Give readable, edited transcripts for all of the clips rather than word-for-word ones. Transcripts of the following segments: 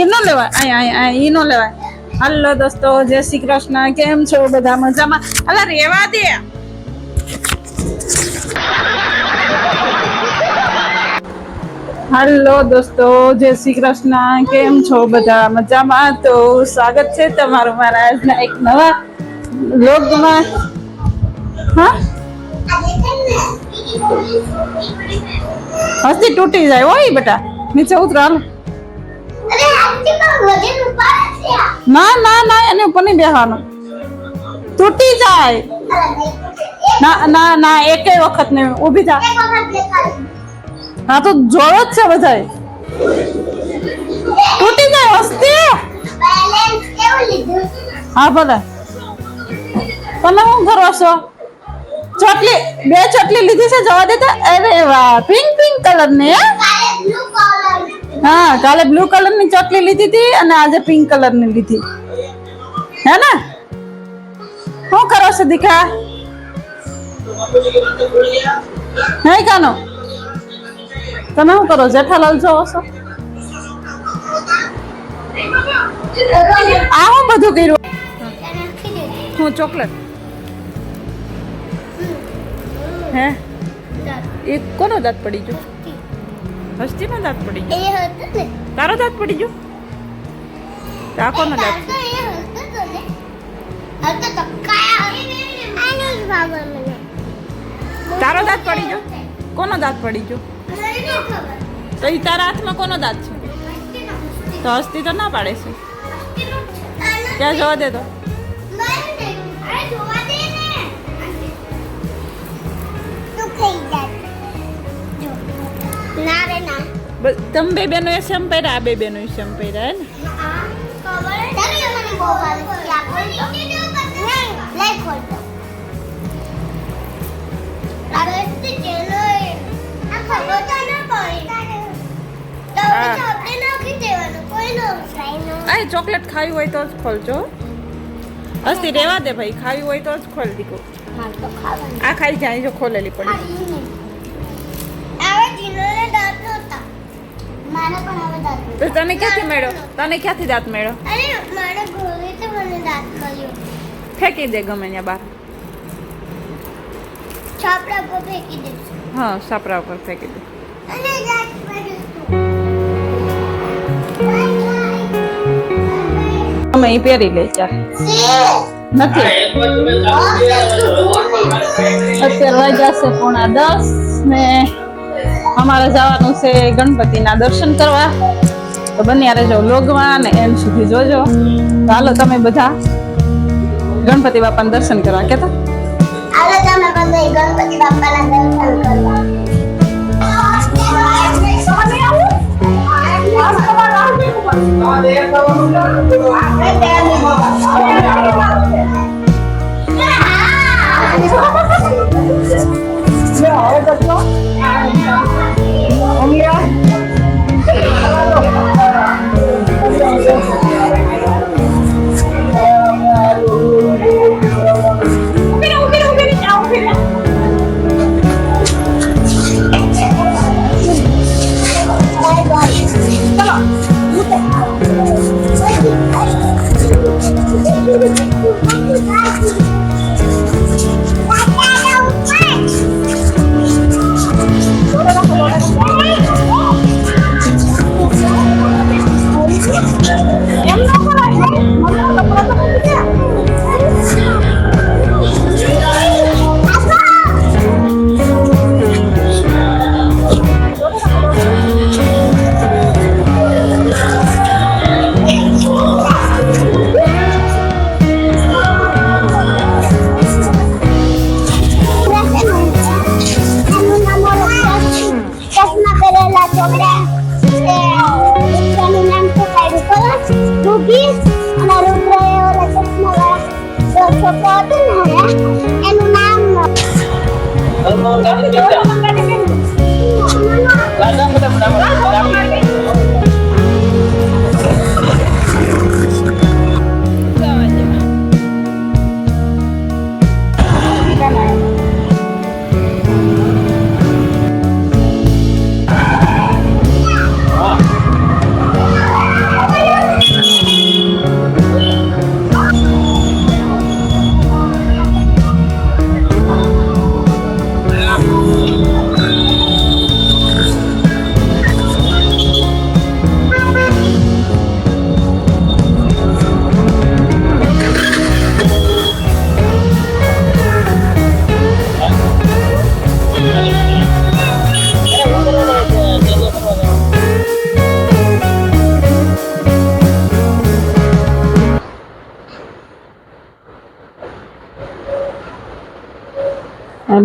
નો લેવાય ઈ નો લેવાય. હલો દોસ્તો, જય શ્રી કૃષ્ણ. કેમ છો બધા? મજામાં? અલા રેવા દે. હલો દોસ્તો, જય શ્રી કૃષ્ણ. કેમ છો બધા? મજામાં? તો સ્વાગત છે તમારું મારા આજના એક નવા વ્લોગમાં. હા, હસ્તી તૂટી જાય હોય બેટા. નીચે ઉતરો. ના ના ના, એને ઉપર નહીં બેસવાનું, તૂટી જાય. ના ના ના, એકેય વખત નહીં. ઊભી થા. હા તો જોડો જ છે બધાય. તૂટી જાય હસ્તી. હા ભલે. તમે શું કરો છો? ચોટલી, બે ચોટલી લીધી છે, જવા દેતા. અરે વાહ, પિંક પિંક કલર ની. હા, કાલે બ્લુ કલર ની ચોટલી લીધી હતી અને આજે પિંક કલર ની લીધી. હે ને? શું કરો છો દીકા? હે કાનો, તમે શું કરો? જેઠાલાલ જોવો છો? આ હું બધું કર્યું? હું ચોકલેટ. હે, એ કોનો દાંત પડી ગયો? હસ્તી નો દાંત પડી ગયો. તારો દાંત પડી ગયો? આ કોનો દાંત? તારો દાંત પડી ગયો? કોનો દાંત પડી ગયો? તો ઈ તારા હાથમાં કોનો દાંત છે? તો હસ્તી તો ના પાડે છે. ક્યાં જોવા દે તો. તમે બે બેનો એ સેમ પહેર્યા, આ બે બેનો એ સેમ પહેર્યા, હે ને? ચોકલેટ ખાવી હોય તો જ ખોલજો. હસ્તી રેવા દે ભાઈ, ખાવી હોય તો જ ખોલ દીકો. આ ખાઈ જાય જો ખોલેલી પડી. તો તને ક્યાંથી મળ્યો? તને ક્યાંથી દાંત મળ્યો? ફેંકી દે ગમે ત્યાં બહાર. છાપરા પર ફેંકી દે. હા, છાપરા ઉપર ફેંકી દે. તમે એ પહેરી લે ચાલ. નથી અત્યારે વાગ્યા છે 9:30 ને અમારે જવાનું છે ગણપતિના દર્શન કરવા. તો બન્યા રહેજો વ્લોગમાં ને એન્ડ સુધી જોજો. તો હાલો તમે બધા ગણપતિ બાપાના દર્શન કરવા. કેતા હાલો તમે બધા ગણપતિ બાપાના દર્શન કરવા.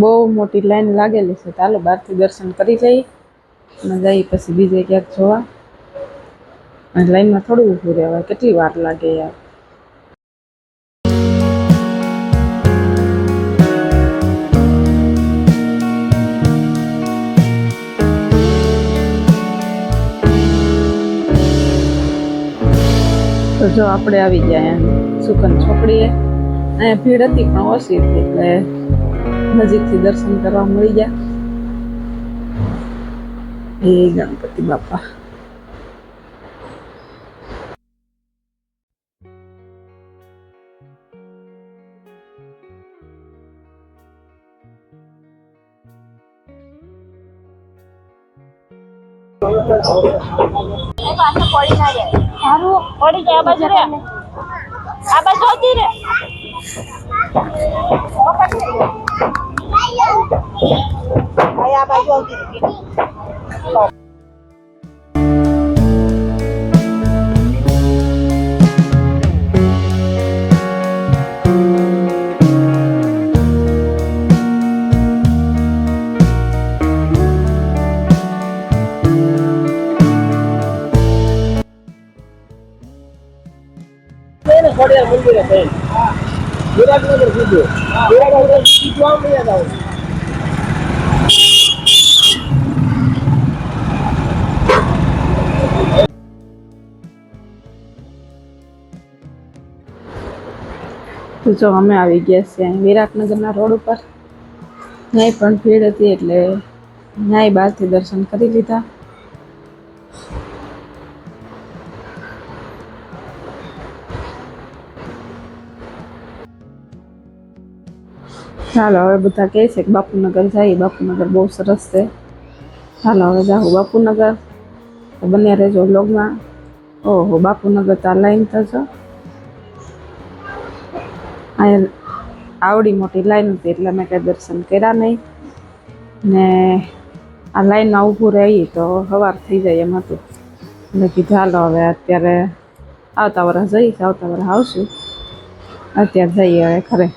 બહુ મોટી લાઈન લાગેલી છે. ચાલો બહારથી દર્શન કરી જઈએ અને જઈએ પછી બીજે ક્યાંક જોવા. અને લાઈનમાં થોડું ઊભું રહેવાય, કેટલી વાર લાગે યાર. તો જો આપણે આવી ગયા એમ સુકન ચોકડીએ. અહીંયા ભીડ હતી પણ ઓછી હતી એટલે નજીકથી દર્શન કરવા મળી ગયા. હે ગણપતિ બાપા. પડી ના જાય. સારું પડી જાય. આ બાજુ રે, આ બાજુ હતી રે. આ બાજુ આવતી. મંદિરે થઈ વિરાટનગર સીધું વિરાટનગર સીધું આમ નહીં આવું. તો જો અમે આવી ગયા છીએ વિરાટનગરના રોડ ઉપર. ત્યાં પણ ભીડ હતી એટલે ત્યાં બહારથી દર્શન કરી લીધા. ચાલો હવે બધા કહે છે કે બાપુનગર જઈએ. બાપુનગર બહુ સરસ છે. ચાલો હવે જાઉં બાપુનગર. તો બન્યા રહેજો વ્લોગમાં. ઓહો, બાપુનગર તો આ લાઈન થશો. અહીંયા આવડી મોટી લાઈન હતી એટલે મેં કંઈ દર્શન કર્યા નહીં. ને આ લાઈનમાં ઊભું રહીએ તો સવાર થઈ જાય એમ હતું. એટલે કીધું હાલો હવે અત્યારે આવતા વર્ષ જઈશ, આવતા વર્ષ આવશું. અત્યારે જઈએ હવે ખરે.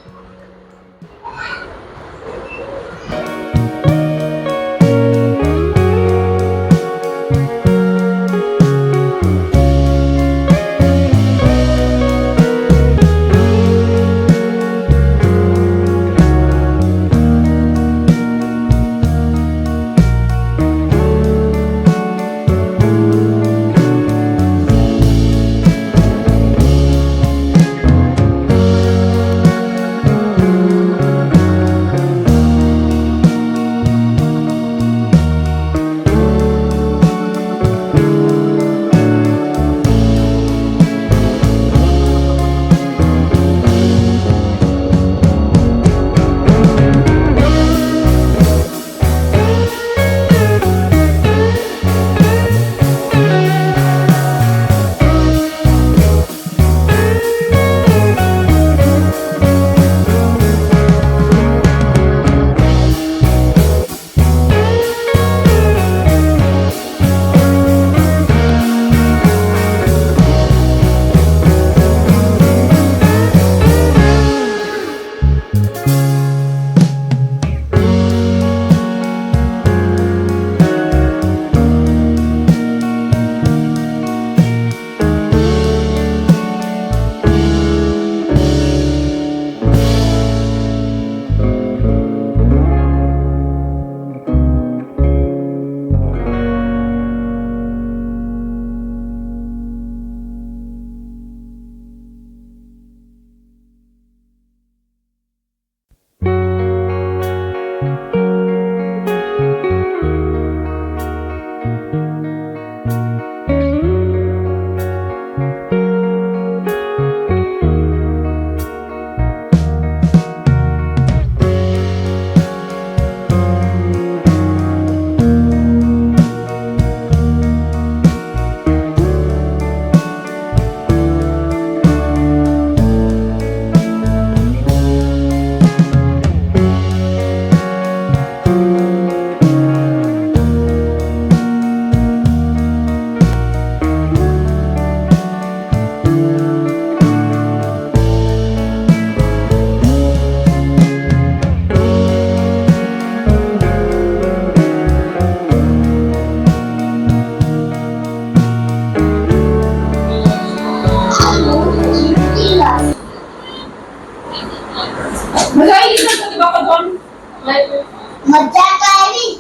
મજા તો આવી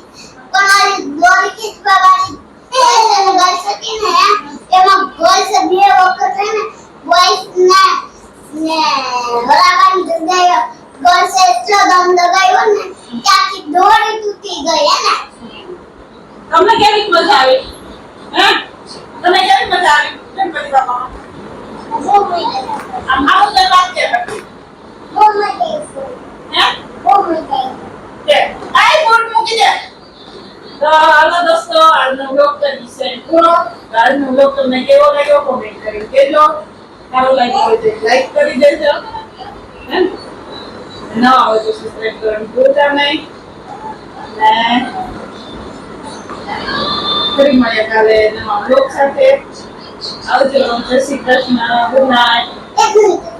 પણ આ દોરી ખીચવા વાળી ગઈ સકી ને એમાં ગર્લ્સ બે વખત હે ને બોયસ ને બરાબર જગ્યાએ ગર્લ્સ એટલો દમ દગાવ્યો ને કે આખી દોરી તૂટી ગઈ હે ને તમને કેવી મજા આવી હે તમને કેવી મજા આવી ગણપતિ બાપામાં બહુ મજા આમ આવો તો વાત છે બહુ મજા આવી હે બહુ મજા આવી કે આઈ ફોન મૂકી દે તો હાલો દોસ્તો આજનો બ્લોગ કરી છે પૂરો આજનો બ્લોગ તમને કેવો લાગ્યો કોમેન્ટ કરી કહેજો સારો લાગ્યો હોય તો લાઈક કરી દેજો હે ન આવે તો સબસ્ક્રાઇબ કરવાનું ભૂલતા નહીં અને ફરી મળીએ કાલે નવા બ્લોગ સાથે આવજો જય શ્રી કૃષ્ણ ગુડ નાઇટ એક મિનિટ